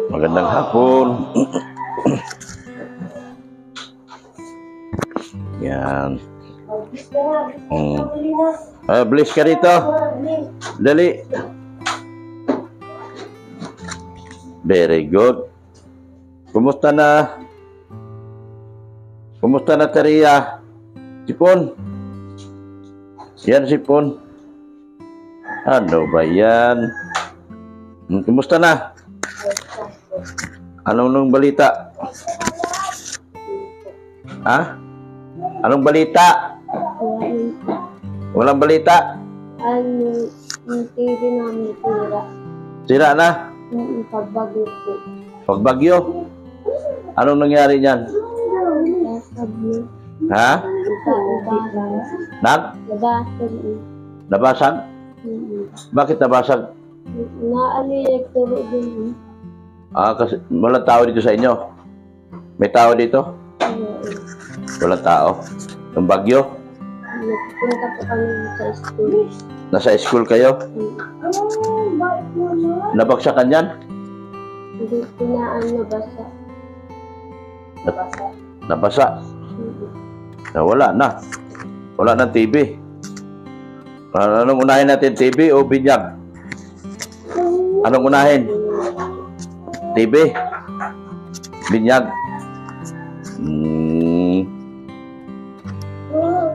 Magandang hapon. Yan. Bilis ka rito. Dali. Very good. Kumusta na? Kumusta na, Teria? Sipon? Yan, Sipon. Ano ba yan? Kumusta na? Anong nung balita? Ha? Anong balita? Walang balita? Yung TV namin sira. Sira na? Pagbagyo po. Pagbagyo? Anong nangyari niyan? Ha? Nabasag? Bakit nabasag? Naali-elektro din. Kasi walang tao dito sa inyo. May tao dito? Walang tao. Yung bagyo? Nagpunta po kami sa school. Nasa school kayo? Nabagsakan yan? Hindi nabasa. Nabasa? Wala na. Wala ng TV. Anong unahin natin? TV o binyag? Anong unahin? TV? Binyag?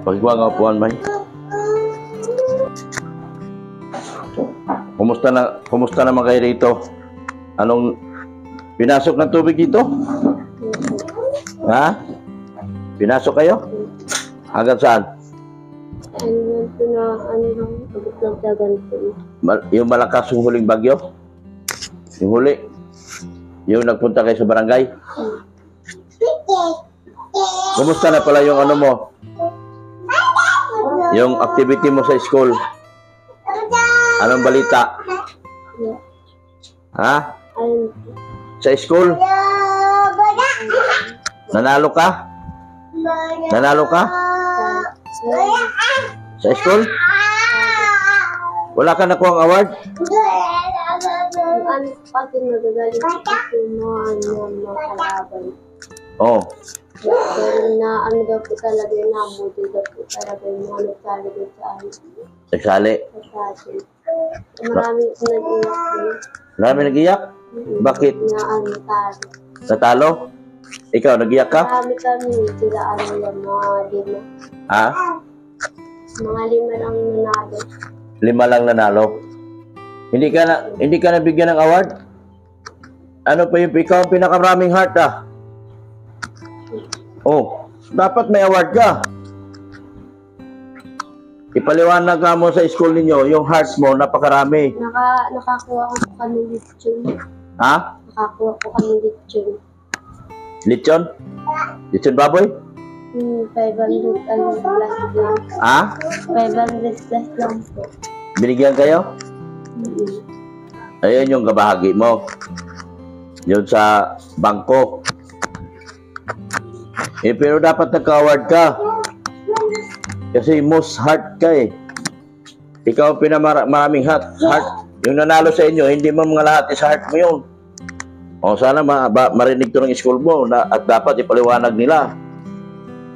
Pagkuha nga upuan, May. Kumusta naman kayo rito? Anong pinasok ng tubig dito? Ha? Pinasok kayo? Hanggang saan? Yung malakas yung huling bagyo? Yung huli? Yung nagpunta kayo sa barangay? Kumusta na pala yung ano mo? Yung activity mo sa school? Anong balita? Ha? Sa school? Nanalo ka? Nanalo ka? Sa school? Wala ka nakuha award? Kasi nagagalit kasi mga kalaban. Oh. Pero na ano daw po talaga yung nabuti daw po talaga yung mga nagsali ko sa akin. Nagsali? Sa atin. Maraming nag-iyak. Marami nag-iyak? Bakit? Na ano talo. Natalo? Ikaw, nag-iyak ka? Marami kami sila ano yung mga lima. Ha? Mga lima lang nanalo. 5 lang nanalo. Hindi ka nabigyan ng award? Ano pa yung ikaw ang pinakamaraming heart Oh, dapat may award ka. Ipaliwanag ka mo sa school ninyo, yung hearts mo napakarami. Nakakuha ko kami lechon. Ha? Nakakuha ko kami lechon. Lechon? Lechon baboy? 500 ano plus lang. Ha? 500 plus lang po. Binigyan kayo? Ayun yung kabahagi mo. Yun sa bangko. Pero dapat nagka-award ka. Kasi most heart ka Ikaw ang pinamaraming heart. Yung nanalo sa inyo, hindi mo mga lahat sa heart mo yun. Sana marinig to ng school mo at dapat ipaliwanag nila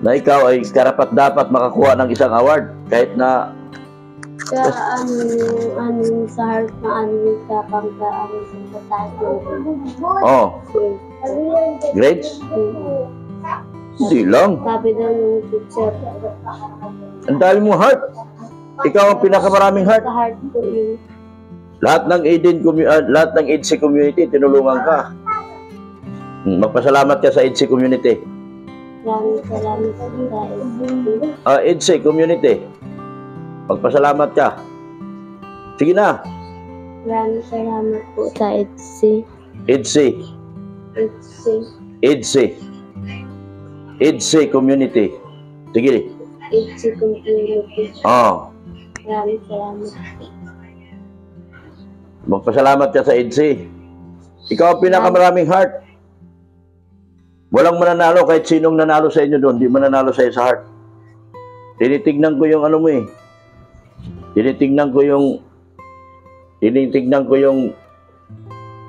na ikaw ay karapat dapat makakuha ng isang award kahit na kaya ano sa heart na ano sa pangkaano sa taas. Grades? Silang. Sabi daw ng teacher. Ang dami mong heart. Ikaw ang pinakamaraming heart. Sa heart ko yun. Lahat ng EDC community, tinulungan ka. Magpasalamat ka sa EDC community. Maraming salamat sa EDC community. Magpasalamat ka. Sige na. Maraming salamat po sa EDC. EDC community. Sige. EDC community. Maraming salamat. Magpasalamat ka sa EDC. Ikaw ang pinakamaraming heart. Walang mananalo kahit sinong nanalo sa inyo doon. Di mananalo sa iyo sa heart. Tinitignan ko yung ano mo Tinitignan ko yung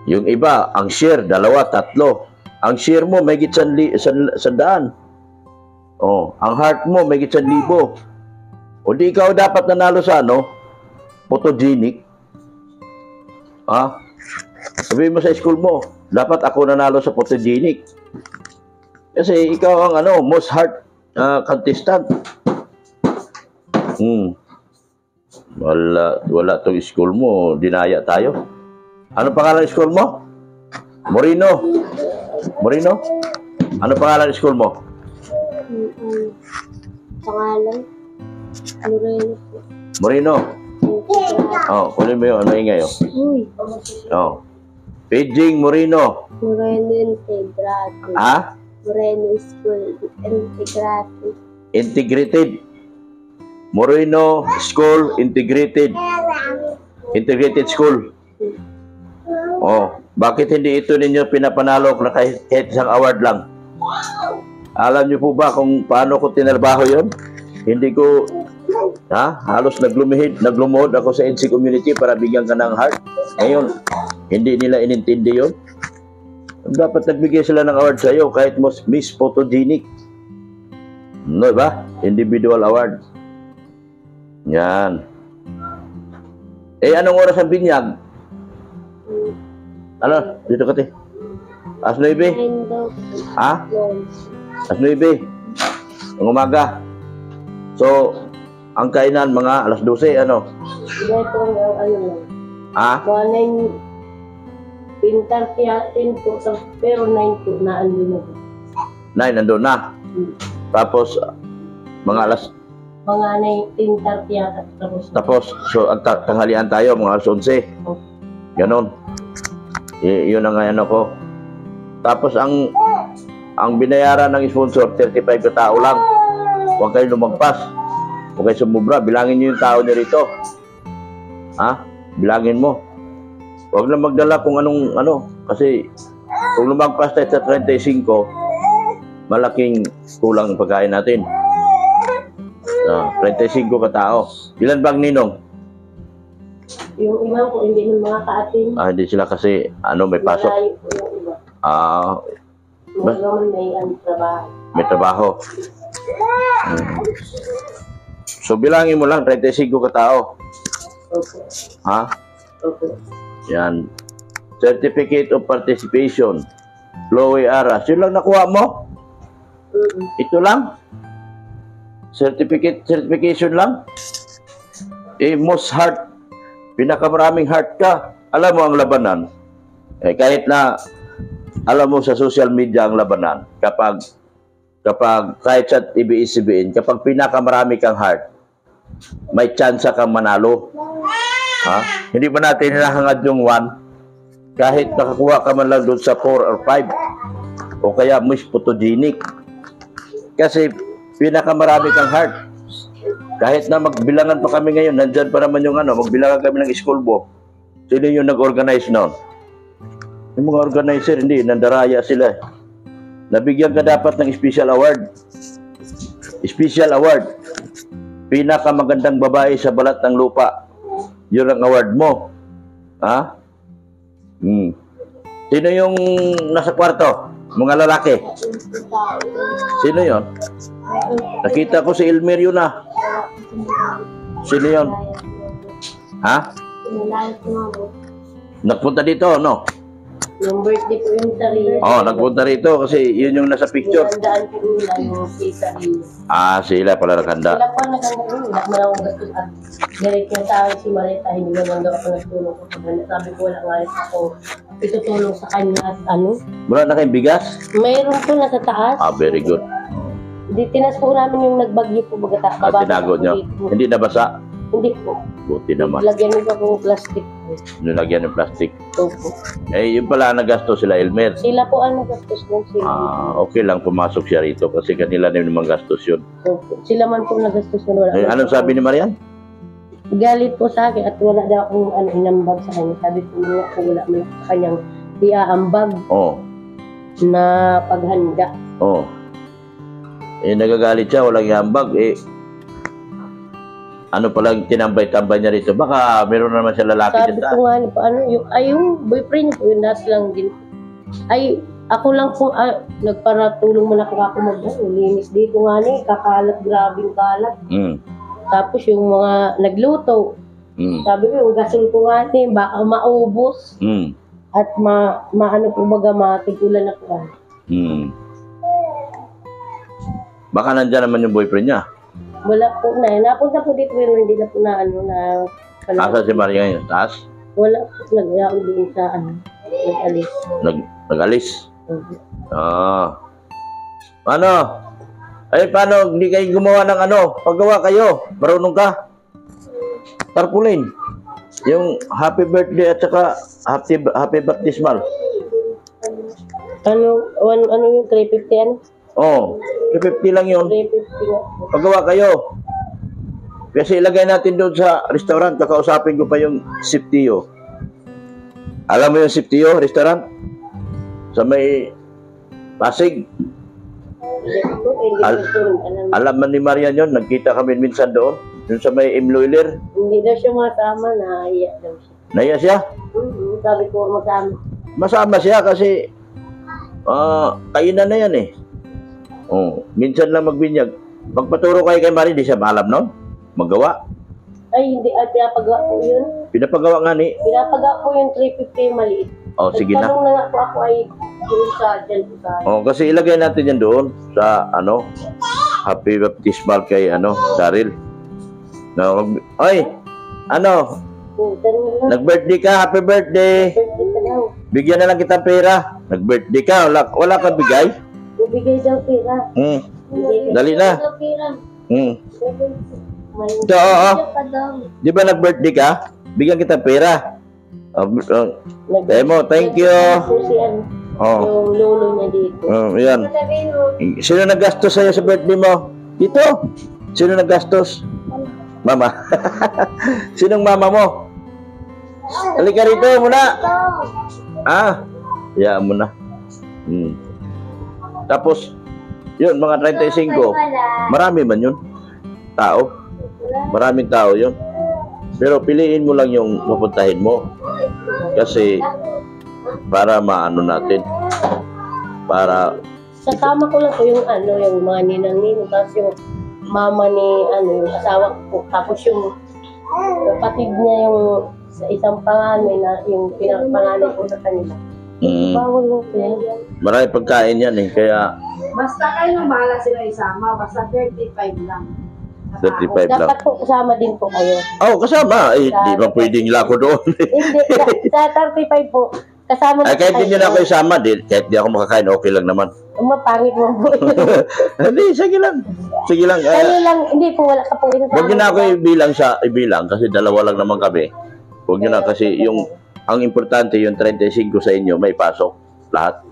Yung iba, ang share, 2, 3. Ang share mo, may git 100. Oh, ang heart mo, may git 1,000. O di ikaw dapat nanalo sa ano? Photogenic. Ha? Sabihin mo sa school mo, dapat ako nanalo sa photogenic. Kasi ikaw ang ano, most heart contestant. Wala tong school mo, dinaya tayo. Ano pangalan ng school mo? Moreno. Moreno? Ano pangalan ng school mo? Pangalan? Moreno po. Moreno. Oh, kunin mo yun. Ano ingay, oh? Uy. Oh. Paging Moreno. Moreno Integrate. Ha? Moreno School Integrate. Integrated. Moreno School Integrated. Integrated School. Oh, bakit hindi ito ninyo pinapanalo na kahit isang award lang? Alam niyo po ba kung paano ko tinarbaho yon? Hindi ko, halos naglumuhod ako sa NC community para bigyan ka ng heart. Ngayon, hindi nila inintindi yon. Dapat nagbigay sila ng award sa iyo kahit Miss Photogenic. No, ba? Individual award. Yan. Anong oras ang binyag? Ano? Dito ka, te. Alas 9? Ha? Alas 9? Ang umaga. So, ang kainan mga alas 12, ano? Dahil po ano lang. Ha? Mga 10 po, pero 9 po na ando na po. 9, nandun na. Tapos, mga alas, Mga 10:30 yata tapos. so, ang tanghalian tayo, mga alas 11. Ganon. Yun ang ano ko. Tapos, ang binayaran ng sponsor, 35 na tao lang. Huwag kayo lumagpas. Huwag kayo sumubra. Bilangin nyo yung tao nyo rito. Ha? Bilangin mo. Huwag lang magdala kung anong ano. Kasi kung lumagpas tayo sa 35, malaking kulang ang pagkain natin. 35 ka tao. Ilan bang ninong? Yung iba po, hindi man mga kaatin. Hindi sila kasi may pasok. Malayo po yung iba. Bas- May trabaho. May trabaho. So bilangin mo lang 35 ka tao. Opo. Ha? Opo. Yan. Certificate of Participation. Chloe Aras. Yun lang nakuha mo? Ito lang? Certification lang? Most heart. Pinakamaraming heart ka. Alam mo ang labanan. Kahit na alam mo sa social media ang labanan. Kapag kahit sa ABS-CBN, kapag pinakamarami kang heart, may chance kang manalo. Ha? Hindi ba natin hinahangad yung 1? Kahit nakakuha ka man lang doon sa 4 or 5. O kaya Miss Photogenic. Kasi pinakamarami kang heart. Kahit na magbilangan pa kami ngayon, nandyan pa naman yung magbilangan kami ng school book. Sino yung nag-organize noon? Yung mga organizer, hindi, nandaraya sila. Nabigyan ka dapat ng special award. Special award. Pinakamagandang babae sa balat ng lupa. Yun ang award mo. Ha? Sino yung nasa kwarto? Mga lalaki. Sino yon? Nakita ko si Elmer yun ah. Sino yon? Ha? Nagpunta dito, no? Yung birthday po yung sarili. Nagpunta rito kasi yun yung nasa picture. Nandaan po nila yung sarili. Sila pala nakanda. Sila po naganda rin. Wala mo lang akong gastos at direct niya sa akin si Marita. Hindi naman daw ako nagtulong ko. Sabi ko wala nga rin ako itutulong sa kanya at Wala na kayong bigas? Mayroon po nasa taas. Very good. Di tinas po namin yung nagbagyo po bagata. Tinago nyo. Hindi nabasa? Hindi po. Buti naman. Lagyan mo pa po plastic. Nilagyan ng plastic. Opo. Yun pala nagasto sila Elmer. Sila po ang nagastos doon sila. Okay lang pumasok siya rito kasi kanila na naman gastos yun. Opo. Sila man po nagastos na wala. Anong sabi ni Marian? Galit po sa akin at wala daw akong inambag sa kanya. Sabi ko nga po wala man sa kanyang iaambag na paghanda. Nagagalit siya, walang ihambag. ano palang tinambay-tambay niya rito. Baka meron na naman siya lalaki Sabi dyan. ko nga, paano, yung boyfriend niya po, yung nasa lang din. Ay, ako lang po, nagparatulong man ako linis dito nga ni, kakalat, grabing kalat. Mm. Tapos yung mga nagluto, sabi ko, yung gasol ko nga ni, baka maubos. Mm. At maano po baga, matigulan na po. Mm. Baka nandyan naman yung boyfriend niya. Wala po na. Napunta po dito pero hindi na po na Asa si Maria ngayon? Taas? Wala po. Nag-iako din sa nag-alis. Nag-alis? Ano? Ay, paano? Hindi kayo gumawa ng paggawa kayo. Marunong ka? Tarpaulin. Yung happy birthday at saka happy baptismal. Ano yung 350 ano? Oh, 50 lang yun. 350 nga. Paggawa kayo. Kasi ilagay natin doon sa restaurant. Kakausapin ko pa yung Siptio. Alam mo yung Siptio restaurant? Sa may Pasig. Alam man ni Marian yun. Nagkita kami minsan doon. Doon sa may Imloiler. Hindi daw siya masama. Nahiya daw siya. Naiya siya? Sabi ko masama. Masama siya kasi kainan na yan eh. Oh, minsan lang magbinyag. Magpaturo kayo kay Marie, di siya maalam nun? Magawa? Ay, hindi. Ay, pinapagawa po yun. Pinapagawa nga ni. Pinapagawa po yung 350 yung maliit. Oh, sige na. Tanong na nga po ako ay doon dyan po sa Oh, kasi ilagay natin yan doon sa happy baptismal kay Daryl. No, ay, nag-birthday ka, happy birthday. birthday ka daw. Bigyan na lang kita pera. Nag-birthday ka, wala ka bigay? Bibigay daw pera. Dali na. Daw pera. Ito, di ba nag-birthday ka? Bigyan kita pera. Thank you. Yung lolo niya dito. Yan. Sino naggastos sa'yo sa birthday mo? Dito. Sino naggastos? Mama. Sinong mama mo? Halika rito muna. Hayaan mo na. Tapos, yun, mga 35. Marami man yun. Tao. Maraming tao yun. Pero piliin mo lang yung pupuntahin mo. Kasi, para maano natin. Para... Kasama ko lang po yung yung mga ninang-ninong. Tapos yung mama ni, yung asawa ko. Tapos yung kapatid niya yung sa isang panganay na yung pinakapanganay ko sa kanila. Bawal mo yan. Marami pagkain yan eh. Kaya... Basta kayo nang bahala sila isama. Basta 35 lang. 35 lang. Dapat po kasama din po kayo. Oh, kasama. Eh, di ba pwedeng lako doon? Hindi, sa 35 po. Kasama Ay, kahit hindi na ako isama, kahit di ako makakain, okay lang naman. Mapangit mo po. Hindi, sige lang. Sige lang. Kayo lang, hindi po, wala ka po inasama. Huwag nyo na ako ibilang kasi dalawa lang naman kami. Huwag nyo na kasi ang importante yung 35 sa inyo, may pasok. Lahat.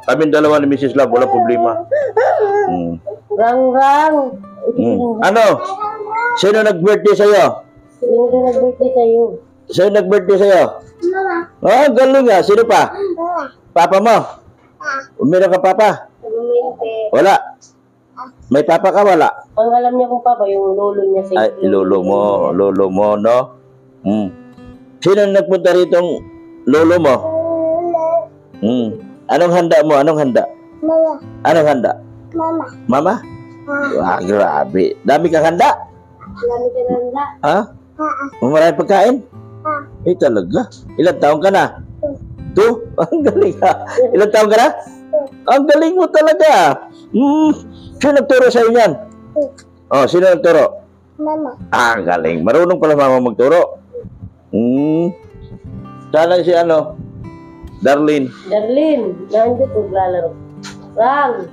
Kami dalawa ni Mrs. Love, wala problema. Rang. Ano? Sino nag-birthday sa'yo? Sino nag-birthday sa'yo? Sino nag-birthday sa'yo? Mama. Galing nga. Sino pa? Papa mo? Meron ka papa? Wala. May papa ka? Wala. Ang alam niya kung papa, yung lolo niya sa Ay, lolo mo, no? Sino nagpunta rito lolo mo? Anong handa mo? Anong handa? Mama. Anong handa? Mama. Mama? Wah, grabe. Dami kang handa? Dami ka nanda. Ha? Maraming pagkain? Eh, talaga. Ilang taon ka na? 2? Ang galing ha. Ilang taon ka na? Ang galing mo talaga. Sino nagturo sa'yo yan? Sino nagturo? Mama. Ang galing. Marunong pala mama magturo. Sana si Darlene. Nandiyo po lalaro. Rang.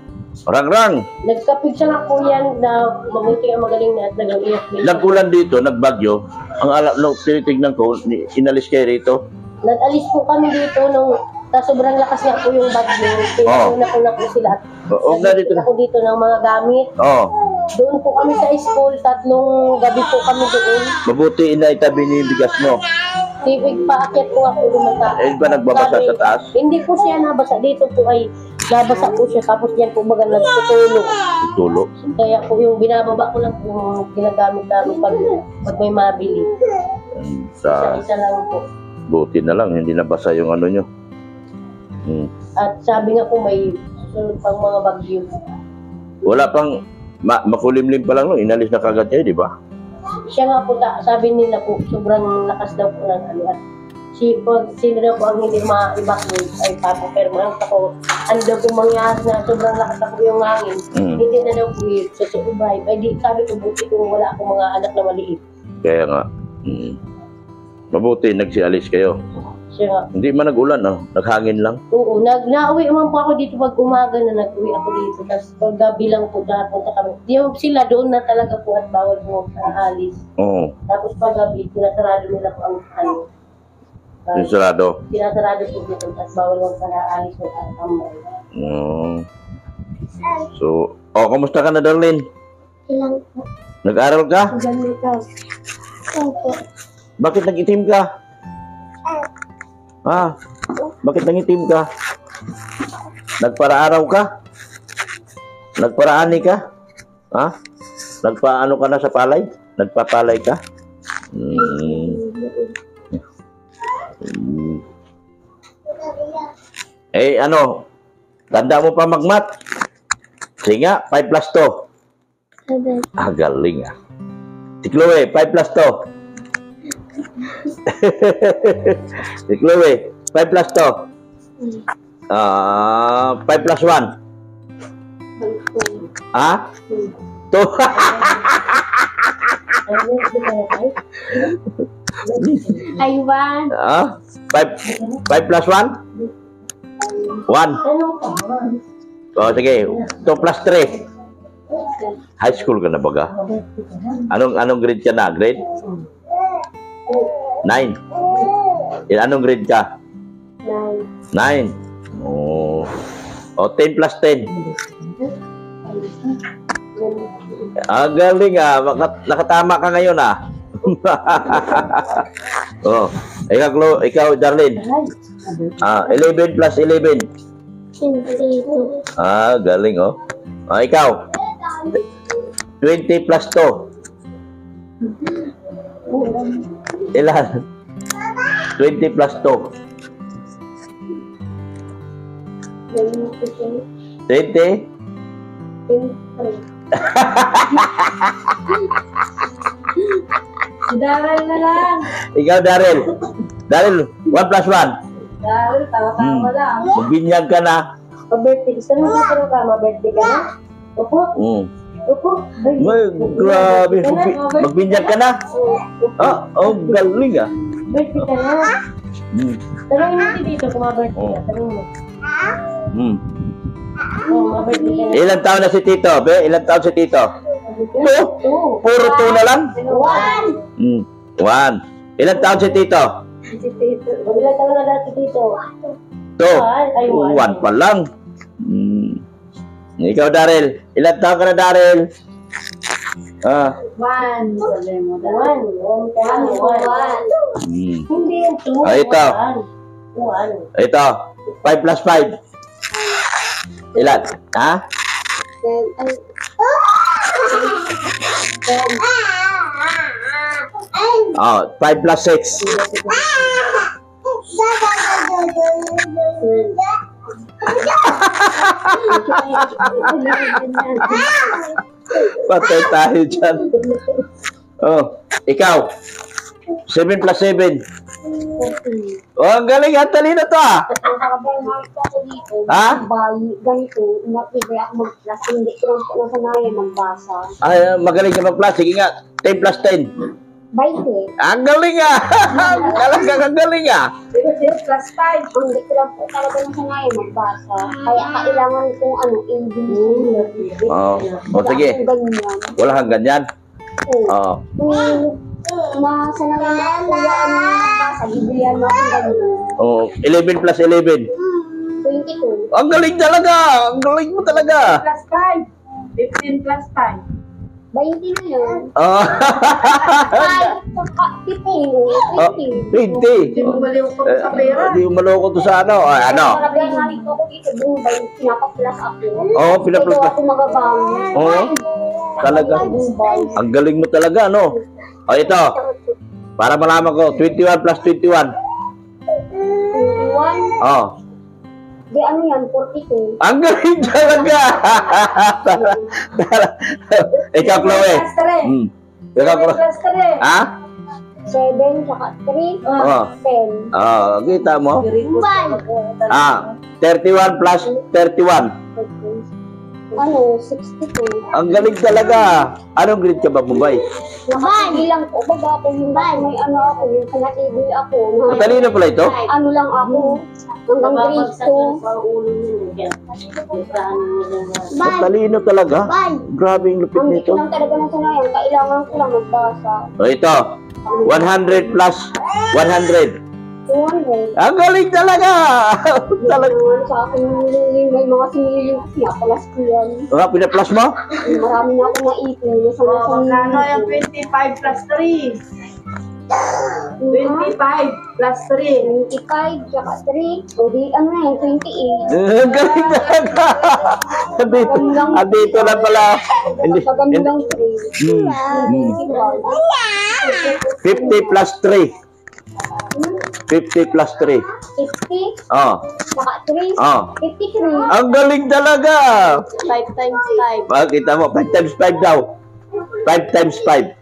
Nagkapig siya nga po yan na mabuti ang magaling na at nag-iyak. Nagkulan dito, nagbagyo. Ang tinitignan ko, inalis kayo rito. Nag-alis po kami dito sobrang lakas nga po yung bagyo. Pinuna ko na po sila. Huwag na dito. Ako dito ng mga gamit. Doon po kami sa school. 3 gabi po kami doon. Mabuti inaitabi niyo yung bigas mo. Tibig paakyat po ako lumata. Eh, ba nagbabasa sa taas? Hindi po siya nabasa. Dito po ay nabasa po siya. Tapos diyan po baga nagtutulog. Tulo. Kaya po yung binababa ko lang po yung ginagamit namin pag may mabili. Sa Isa lang po. buti na lang, hindi nabasa yung ano nyo. Hmm. At sabi nga po may susunod pang mga bagyo. Wala pang, makulimlim pa lang, no? Inalis na kagad kayo, di ba? Siya nga po, sabi nila po, sobrang lakas daw po ng ano. At pag sino daw po ang hindi ma-evacuate ay papapermahan ako. Ano daw po mangyari na sobrang lakas ako yung hangin. Hindi na daw po yun. So, survive. Ay di, sabi ko, buti kung wala akong mga anak na maliit. Kaya nga. Mabuti, nagsialis kayo. Siya nga. Hindi man nag-ulan, no? Naghangin lang. Oo, nauwi naman po ako dito pag umaga na nag-uwi ako dito. Tapos pag gabi lang po napunta kami. Yung sila doon na talaga po at bawal po alis. Oo. Tapos pag gabi, sinasarado nila po ang ano. Yung sarado. Sinasarado po dito at bawal mo para alis mo at tambay. So, kamusta ka na, Darlene? Ilang po. Nag-aral ka? Ganito. Opo. Bakit nag-itim ka? Ha? Bakit nangitim ka? Nagparaaraw ka? Nagparaani ka? Ha? Nagpaano ka na sa palay? Nagpapalay ka? Eh, ano? Tanda mo pa magmat? Sige nga, 5 plus 2. 7. Galing ah. Si Chloe, 5 plus 2. Si Chloe, 5 plus 2. 5 plus 1. Ha? 2. Ay, 1. 5 plus 1? 1. Sige. 2 plus 3. High school ka na baga? Anong grade ka na? Grade? 9. Anong grade ka? 9. Oh. 10 plus 10. Galing ah. Nakatama ka ngayon ah. Ikaw, Darlene. 11 plus 11. 22. Galing oh. Ikaw. 20 plus 2. Ilan? 20 plus 2. 20? Si Daryl na lang. Ikaw, Daryl. Daryl, 1 plus 1. Daryl, tawa-tawa lang. Magbinyag ka na. Pa-birthday. Gusto mo ka? Ma-birthday ka na? Opo. Opo. May, grabe. Magbinyag ka na. Galing ah. Birthday ka na. Tanongin mo dito kung ma-birthday ka. Tanongin mo. Ma-birthday ka na. Ilang taon na si Tito, be? Ilang taon si Tito? 2? Puro 2 na lang? 1. Ilang taon si Tito? Ilang taon na dati dito? 2. 1 pa lang. Ikaw, Daryl. Ilang taon ka na, Daryl? 1. Sabi mo, Daryl. 1. Hindi yung 2. Ito. 1. Ito. 5 plus 5. Ilan? Ha? 5 plus 6. Patay tayo dyan. Ikaw. 7 plus 7. Ang galing. Ang talino to ah. Ha? Ganito, umapibay ako mag-plus. Hindi ko lang po nasanayan magbasa. Magaling ka mag-plus. Sige nga. 10 plus 10. 20. Ang galing ah. Ang galing ah. 10 plus 5. Hindi ko lang po talaga nasanayan magbasa. Kaya kailangan kong ABC. Sige. Ganyan. Wala kang ganyan. Masanayan na ako yan magbasa. Bibilihan mo akong ganyan. 11 plus 11. 22. Ang galing talaga. Ang galing mo talaga. Plus 5. 15 plus 5. 20 na yun. Oh. 5, 15, 20. 20. Hindi mo baliw ko sa pera. Hindi mo maloko to sa ano. Ano? Marami nga dito ako dito, Dubai, pinapaplas ako. Oo, pinaplas Ito ka. ako magabang. Oo. Talaga. Dubai. Ang galing mo talaga, no? O, ito. Para malaman ko, 21 plus 21. 21. Oh. Di ano yan, 42. Ang galing talaga. Ikaw, Chloe. Plus 3. Hmm. Ikaw, Chloe. Plus 3. Ha? 7, saka 3, Oh. 10. Oh, kita mo? Dubai. 31 plus 31. Ano, 62. Ang galing talaga. Anong grade ka ba, Mumbai? Nakasigi lang po, baga ako yung may ano ako, yung kanatibig ako. Matalino pala ito? Ano lang ako, hanggang grade 2. Matalino talaga? Bye. Grabe yung lupit Ang nito. lang talaga ng sanayan, kailangan ko lang magbasa. O, ito. 100 plus 100. 200. Ang galing talaga. Talaga. Ano sa akin, may mga siniling ko, pinapalas ko yan. Mga pinaplas mo? Marami na akong naipin. Magkano yung 25 plus 3? 25 plus 3. 25, tsaka 3. O di, ano na yun, 28. Ang galing talaga. Andito na pala. Hindi. Pagano lang 3. 50 plus 3. 50 plus 3. 50, Oh. tsaka 3. Oh. 53. Ang galing talaga. 5 times 5. Makita mo, 5 times 5 daw. 5 times 5.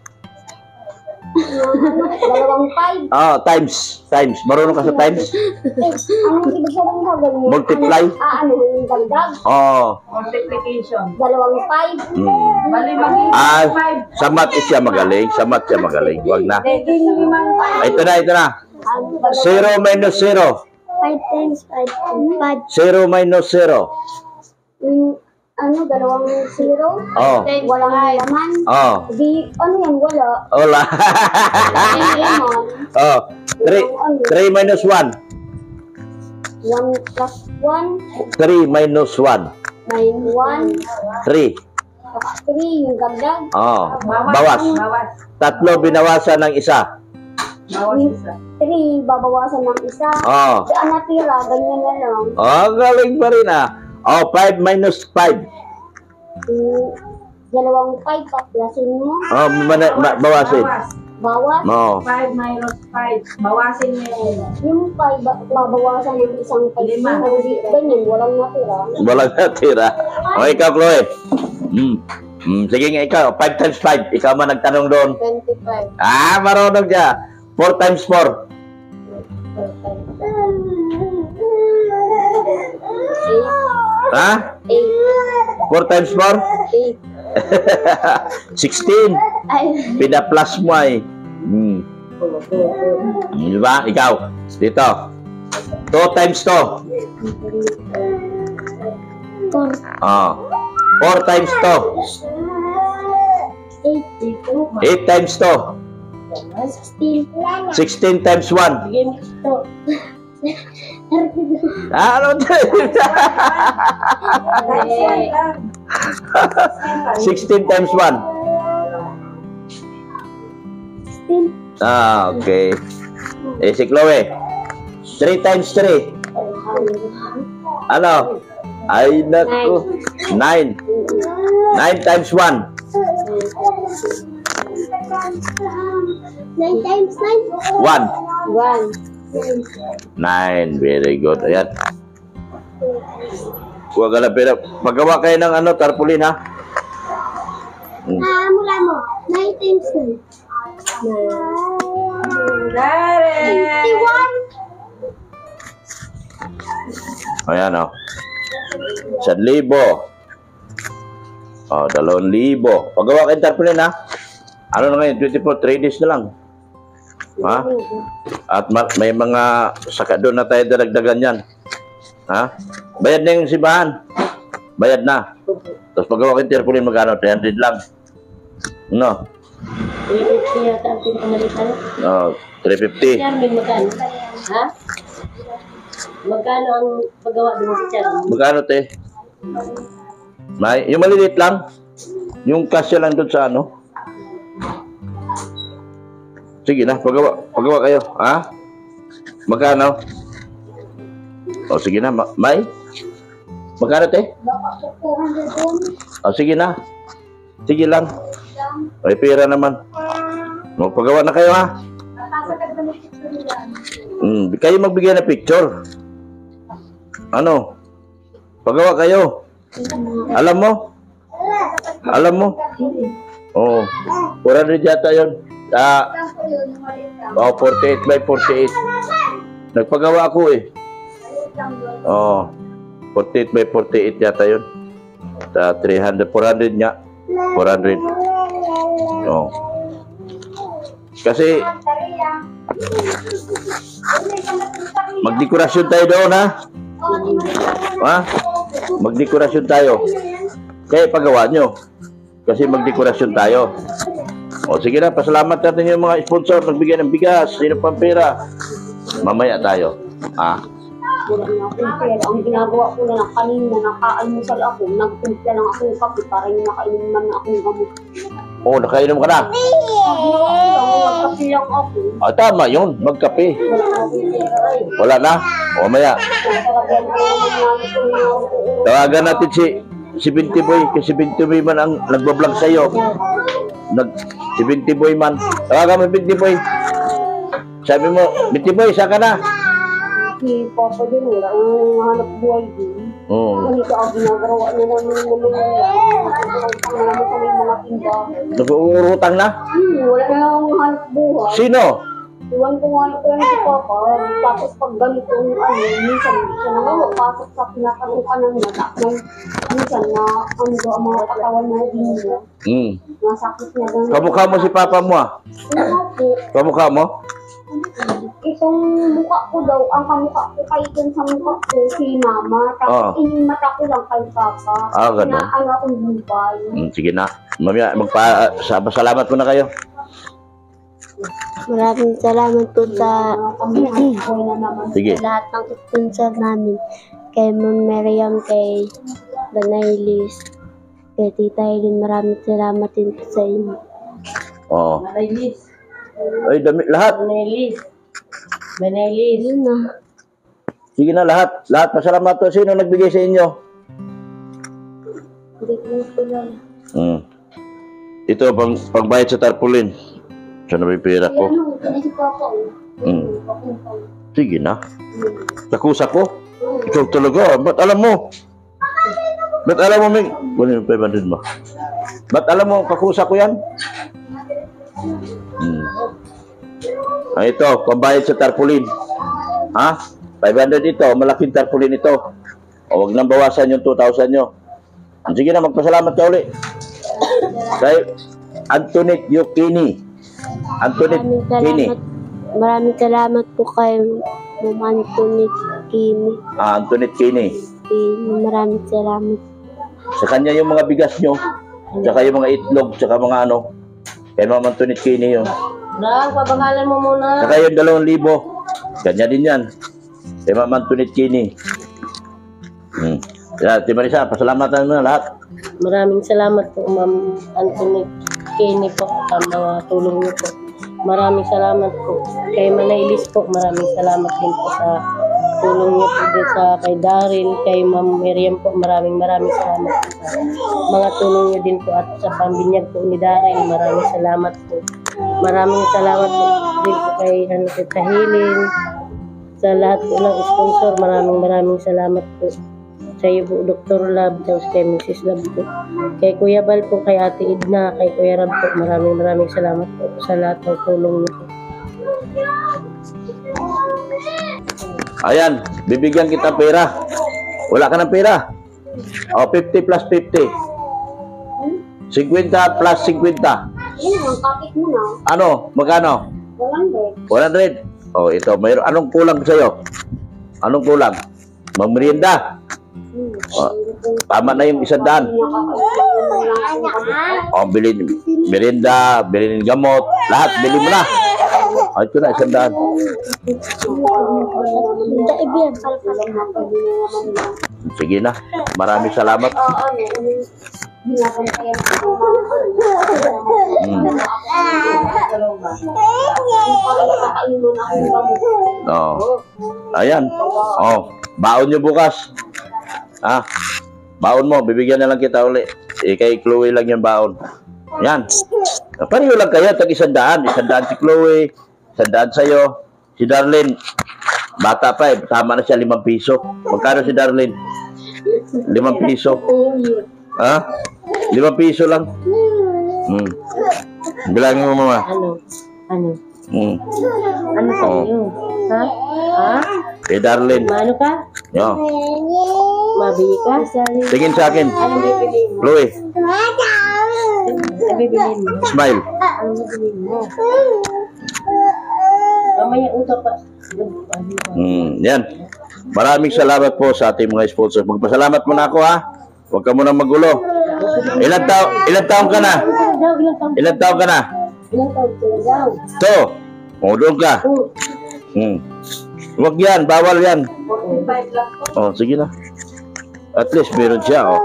Dalawang 5. Oh, times. Times. Marunong ka sa times? Anong ibig sabihin sa ganyan? Multiply. Ano yung dagdag? Oh. Multiplication. Dalawang 5. Hmm. Bali maging Ah, 5. sa math siya magaling. Sa math siya magaling. Wag na. Pwede naman Ah, ito na, ito na. 0 minus 0. 5 times 5. 5. 0 minus 0. Ano, dalawang 0. Oh. Walang laman. Oh. Di, ano yan, wala. Hola. Walang laman. Oh. 3 minus 1. 1 plus 1. 3 minus 1. 1. 3. Saka 3 yung dagdag. Oh. Bawas. Bawas. Tatlo binawasan ng isa. Bawas isa. 3, babawasan ng isa. Oh. Di, natira, ganyan na lang. Oh, galing pa rin ah. Oh, 5 minus 5. Dalawang 5, paplasin mo. Oh, bawasin. Bawas. Bawas. Oh. 5 minus 5. Bawasin mo yung Yung 5, babawasan ng isang 5. 5. Ganyan, walang natira. Walang natira. O, ikaw, Chloe. Sige nga, ikaw. 5 times 5. Ikaw man nagtanong doon. 25. Ah, marunong ka. 4 times 4. 8. Ha? 4 times 4? 8. 16. Ay. Pinaplas mo ay. Di ba? Ikaw. Dito. 2 times 2. 4. Oh. 4 times 2. 8 times 2. 16. 16 times 1. Sige, mix to. Ah, ano? 16 times 1. 16. Ah, okay. Eh, si Chloe. 3 times 3. Ano? Ay, naku. 9. 9 times 1. 9 times 9. 1. 1. 9. Very good. Ayan. Huwag ka na pera. Magawa kayo ng ano, tarpaulin ha. Mula mo. 9 times 9. Dari! 51. Ayan o. 1,000. O, 2,000. Pagawa kayo ng tarpaulin ha. Ano na ngayon? 24, 3 days na lang. Ha? At may mga saka doon na tayo daragdagan yan. Ha? Bayad na yung simbahan. Bayad na. Tapos pagawa kayo ng tarpaulin, magkano? 300 lang. No? 350 yata ang pinakamalitan. Oh, 350. Charmin, magkano? Ha? Magkano ang paggawa doon sa Charmin? Magkano te? May, yung maliliit lang? Yung kasya lang doon sa ano. Sige na, pagawa kayo. Ha? Magkano? O, sige na, May? Magkano, te? O, sige na. Sige lang. Ay, pera naman. Magpagawa na kayo, ha? Kayo magbigay ng picture. Ano? Pagawa kayo. Alam mo? Alam mo? Oo. 400 yata yun. 48 by 48. Nagpagawa ako eh. Oo. 48 by 48 yata yun. 300, 400 niya. 400. Oo. Kasi magdekorasyon tayo doon, ha? Ha? Magdekorasyon tayo. Kaya pagawa nyo. Kasi magdekorasyon tayo. O sige na, pasalamat natin yung mga sponsor nagbigay ng bigas, sino pang pera. Mamaya tayo. Ha? Wala na akong pera. Ang ginagawa ko na lang kanina, naka-almusal ako, nagtimpla lang ako ng kape para yung nakainom man na akong gamot. O, nakainom ka na. Nagkape lang ako. Tama yun, magkape. Wala na akong pera ay. Wala na. O, mamaya. Talagang Tawagan natin si Binti Boy. Kasi Binti Boy man ang nagbablog sa'yo. Si Binti Boy man. Tawagan mo Binti Boy. Sabi mo, Binti Boy, saan ka na? si Papa din, wala ang hanap buhay din. Oo. Ganito ang ginagawa niya namin naman kami mga tindahan. Nag-uurutang na? Wala na ang hanap buhay. Sino? Iwan ko nga ito yung si Papa. Tapos pag ganito yung minsan hindi siya nakapasok sa pinapasukan ng mata. Minsan na ang mga katawan na din niya. Nasakit niya ganun. Kamukha mo si Papa mo ah? Ano po? Kamukha mo? Itong mukha ko daw, ang kamukha ko kay dun sa mukha ko, si Mama. Tapos yung mata ko lang kay Papa. Ganun. Na ano akong bumbay. Sige na. Mamaya, salamat mo na kayo. Maraming salamat po sa Sige. lahat ng sponsor namin. Kay Ma'am Miriam, kay Banaylis, kay Tita Eileen. Maraming salamat din po sa inyo. Oo. Banaylis. Ay, lahat. Banaylis. Yun na. Sige na, lahat. Lahat, pasalamat to. Sino nagbigay sa inyo? Hindi ko na po lang. Ito, pangbayad sa tarpaulin. Saan na may pera ko? Ano, si Papa. Sige na. Nakusa ko? Ikaw talaga. Ba't alam mo? Ba't alam mo, Mig? Kunin mo 500 mo. Ba't alam mo, kakusa ko yan? Ito, pambayad sa tarpaulin. Ha? 500 ito, malaking tarpaulin ito. O, wag nang bawasan yung 2,000 nyo. Sige na, magpasalamat ka uli. Kay Antoinette Yukini. Antoinette Kini. Maraming salamat po kay Ma'am Antoinette Kini. Antoinette Kini. Maraming salamat. Sa kanya yung mga bigas nyo, tsaka yung mga itlog, tsaka mga ano. Kay Ma'am Antoinette Kini yun. Nang, pabangalan mo muna. Tsaka yung 2,000. Kanya din yan. Kay Ma'am Antoinette Kini. Yan, Marisa, pasalamatan mo na lahat. Maraming salamat po, Ma'am Antoinette Kini po, sa mga tulong niyo po. Maraming salamat po. Kay Manailis po, maraming salamat din po sa tulong niyo po din sa kay Daryl, kay Ma'am Miriam po, maraming salamat po sa mga tulong niyo din po at sa pambinyag po ni Daryl, maraming salamat po. Maraming salamat po din po kay Tita Helen, sa lahat po ng sponsor, maraming salamat po. Sa iyo po, Dr. Love, tapos kay Mrs. Love po. Kay Kuya Bal po, kay Ate Idna, kay Kuya Rab po, maraming salamat po sa lahat ng tulong niyo po. Ayan, bibigyan kita pera. Wala ka ng pera. O, 50 plus 50. 50 plus 50. Yun, ang kapit mo na. Ano? Magkano? 100. 100. O, ito. Mayroon. Anong kulang sa'yo? Anong kulang? Magmerienda. O, tama na yung 100. O, bilhin merienda, bilhin gamot. Lahat, bilhin mo na. O, ito na, 100. Sige na. Maraming salamat. binabantayan ko nakakainom akong gamot. Oh. Ayan. Oh, baon nyo bukas. Ah, baon mo, bibigyan na lang kita uli. Kay Chloe lang yung baon. Yan. Pareho lang kayo, tag 100. 100 si Chloe, 100 sa'yo. Si Darlene, bata pa tama na siya 5 piso. Magkano si Darlene? 5 piso. Ha? 5 piso lang. Bilangin mo, mama. Ano? Ano sa Oh. iyo? Ha? Ha? Kay Darlene. Mano ka? Yo. Mabili ka? Tingin sa akin. Anong bibiliin mo? Chloe, Anong bibiliin mo? smile. Anong bibiliin mo? Mamaya utap pa. Yan. Maraming salamat po sa ating mga sponsors. Magpasalamat muna ako, ha. Huwag ka muna magulo. Ilang taon ka na? Ilang taon ka na? Ilang taon sila daw? To. Doon ka. Huwag yan. Bawal yan. 45 lang po. Oh, sige na. At least meron siya, oh.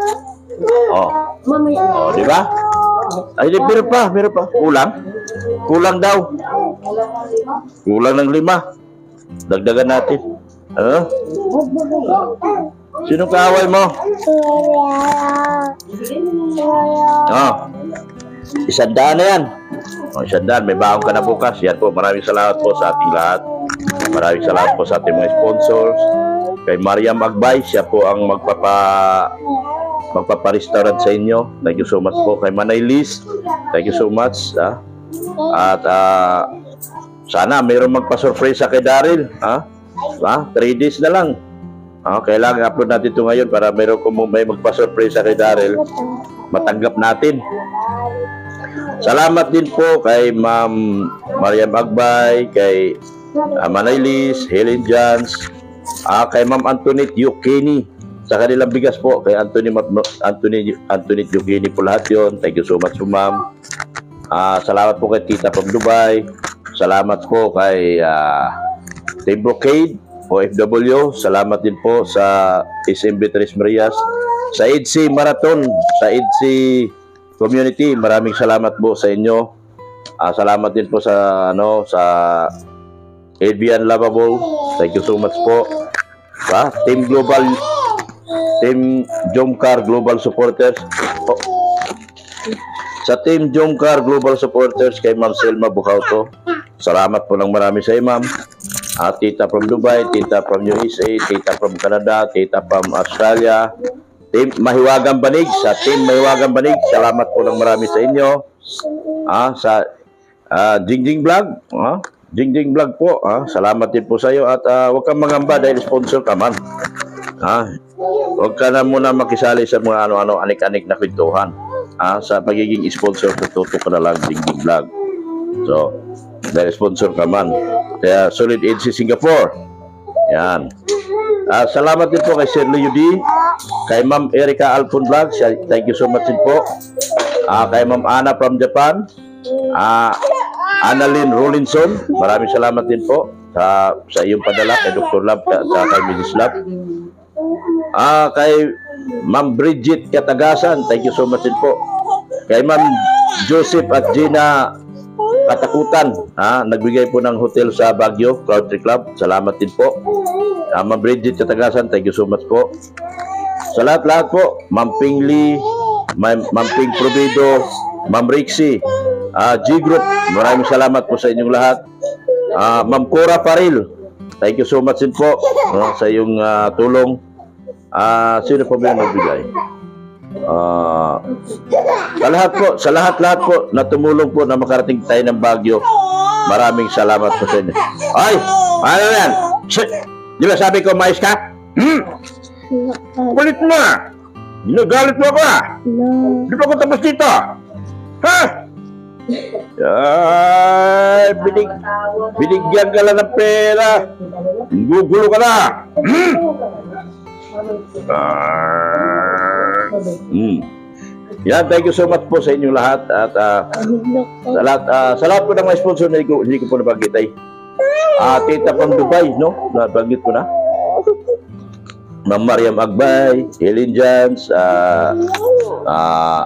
Oh. Mamaya na. Oh, di ba? Ay, di, meron pa. Kulang daw. Kulang ng 5. Dagdagan natin. Ano? Sino kaaway mo? Oh. 100 na yan. Oh, 100. May baon ka na bukas. Yan po. Maraming salamat po sa ating lahat. Maraming salamat po sa ating mga sponsors. Kay Mariam Agbay, siya po ang magpapa-restaurant sa inyo. Thank you so much po. Kay Manay Liz, thank you so much. At sana mayroong magpa-surprise kay Daryl. 3 days na lang. Kailangan upload natin ito ngayon para mayroon kung may magpa-surprise kay Daryl. Matanggap natin. Salamat din po kay Ma'am Mariam Agbay, kay Manay Liz, Helen Jans, kay Ma'am Antoinette Yukini. Sa kanilang bigas po, kay Antoinette Yukini po lahat yun. Thank you so much po, ma'am. Salamat po kay Tita from Dubai. Salamat po kay Team Brocade, OFW. Salamat din po sa SMB Tres Marias, sa EDC Marathon, sa EDC Community. Maraming salamat po sa inyo. Salamat din po sa Avian Lavabo. Thank you so much po. Team Jomcar Global Supporters. Sa Team Jomcar Global Supporters, kay Ma'am Selma Bucauto. Salamat po ng marami sa iyo, ma'am. Tita from Dubai, Tita from USA, Tita from Canada, Tita from Australia. Team Mahiwagang Banig, sa Team Mahiwagang Banig, salamat po ng marami sa inyo. Sa Jingjing Vlog, Jingjing Vlog po, salamat din po sa iyo. At huwag kang mangamba dahil sponsor ka man. Huwag ka na muna makisali sa mga anik-anik na kwentuhan. Sa pagiging sponsor, tututok ka na lang Jingjing Vlog. So, dahil sponsor ka man. Kaya Solid Edge Singapore. Yan. Salamat din po kay Sir Leo D, kay Ma'am Erika Alpon Vlog. Thank you so much din po. Kay Ma'am Ana from Japan. Annalyn Rollinson, maraming salamat din po sa iyong padala kay Dr. Lab at kay Mrs. Lab. Kay Ma'am Bridget Katagasan, thank you so much din po. Kay Ma'am Joseph at Gina Katakutan, nagbigay po ng hotel sa Baguio, Country Club. Salamat din po. Ma'am Bridget Katagasan, thank you so much po. Sa lahat po, Ma'am Ping Lee, Ma'am Ping Provido, Ma'am Rixie, G-Group, maraming salamat po sa inyong lahat. Ma'am Cora Paril, thank you so much din po sa iyong tulong. Sino po ba yung nagbigay? Sa lahat po na tumulong po na makarating tayo ng Baguio, maraming salamat po sa inyo. Ay! Ano yan? Di ba sabi ko mais ka? Kulit mo na! Ginagalit mo ako Di pa ako tapos dito! Ha? Ay, binigyan ka lang ng pera. Gugulo ka na. Yan, thank you so much po sa inyong lahat. At sa lahat po ng mga sponsor na hindi ko po nabagitay. Tita from Dubai, no? Nabanggit ko na. Ma'am Mariam Agbay, Helen Jans,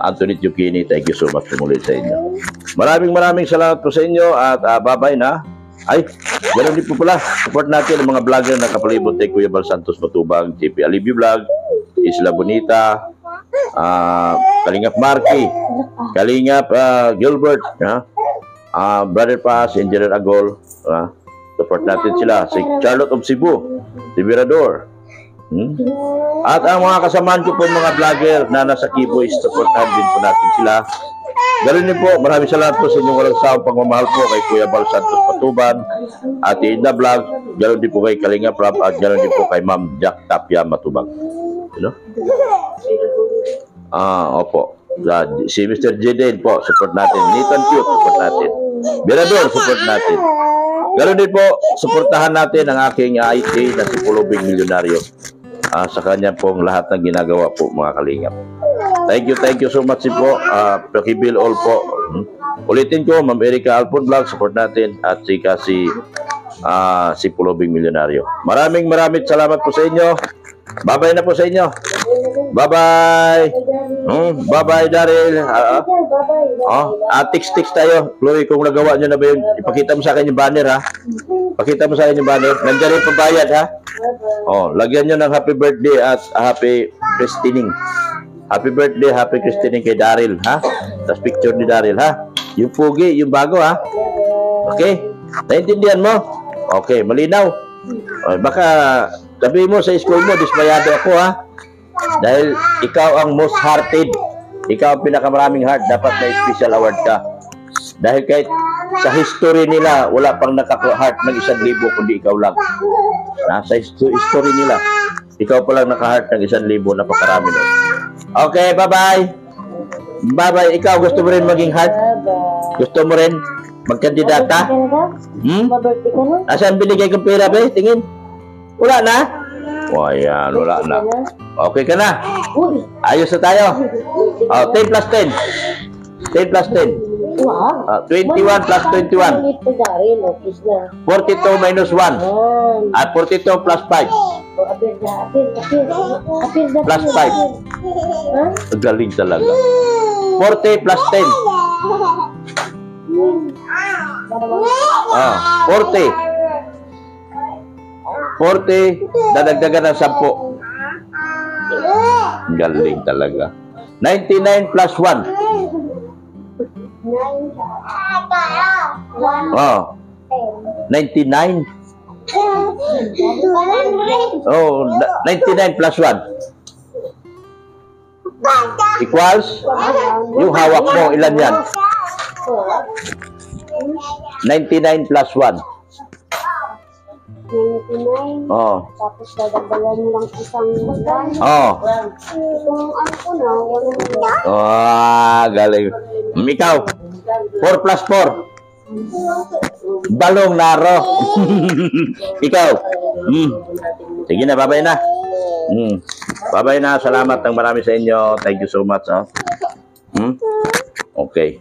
Anthony Giuchini, thank you so much po muli sa inyo. Maraming salamat po sa inyo at bye-bye na. Ay, ganoon din po pala. Support natin ang mga vlogger na kapalibot kay Kuya Bal Santos Matubang, JP Alibio Vlog, Isla Bonita, Kalingap Marky, Kalingap Gilbert, Brother Paz, Engineer Agol, support natin sila. Si Charlotte of Cebu, si Virador. At ang mga kasamaan ko po mga vlogger na nasa Kiboy, supportan din po natin sila. Ganoon din po, maraming salamat po sa inyong walang sawang pagmamahal po kay Kuya Bal Santos Patuban, Ate Inda Vlog, ganoon din po kay Kalingap Rap, at ganoon din po kay Ma'am Jack Tapia Matubang. You know? Opo. Si Mr. Jaden po, support natin. Nathan Cute, support natin. Birador, support natin. Ganoon din po, supportahan natin ang aking IT na si Pulubing Milyonaryo. Sa kanya pong lahat ng ginagawa po mga Kalingap. Thank you so much po. Pakibil all po. Ulitin ko, Ma'am Erica Alpon Vlog, support natin. At si Pulubing Milyonaryo. Maraming salamat po sa inyo. Bye-bye na po sa inyo. Bye-bye. Bye-bye, Daryl. Text tayo. Chloe, kung nagawa nyo na ba yun, ipakita mo sa akin yung banner, ha? Pakita mo sa akin yung banner. Nandiyan yung pambayad, ha? Lagyan nyo ng happy birthday at happy christening. Happy birthday, happy christening kay Daryl, ha? Tapos picture ni Daryl, ha? Yung pugi, yung bago, ha? Okay? Naintindihan mo? Okay, malinaw. Baka sabihin mo sa school mo, dismayado ako, ha? Dahil ikaw ang most hearted. Ikaw ang pinakamaraming heart. Dapat na special award ka. Dahil kahit sa history nila, wala pang naka-heart ng 1,000 kundi ikaw lang. Sa history nila, ikaw pa lang naka-heart ng 1,000. Napakarami nun. Okay, bye-bye. Bye-bye. Ikaw, gusto mo rin maging heart? Gusto mo rin magkandidata? Mabirthday ka na? Asan binigay kong pera, be? Tingin. Wala na? Ayan, wala na. Okay ka na? Ayos na tayo. 10 plus 10. 10 plus 10. 21 plus 21. 42 minus 1. At 42 plus 5. Plus 5. Galing talaga. 40 plus 10. 40. 40, dadagdagan ng 10. Galing talaga. 99 plus 1. 99. 99 plus 1. Equals? Yung hawak mo, ilan yan? 99 plus 1. 99. Tapos dadagdagan mo lang isang bulan. Itong ano ko na, galing. Ikaw, 4 plus 4. Balong naro. Ikaw. Sige na, bye-bye na. Bye-bye na. Salamat ng marami sa inyo. Thank you so much. Okay.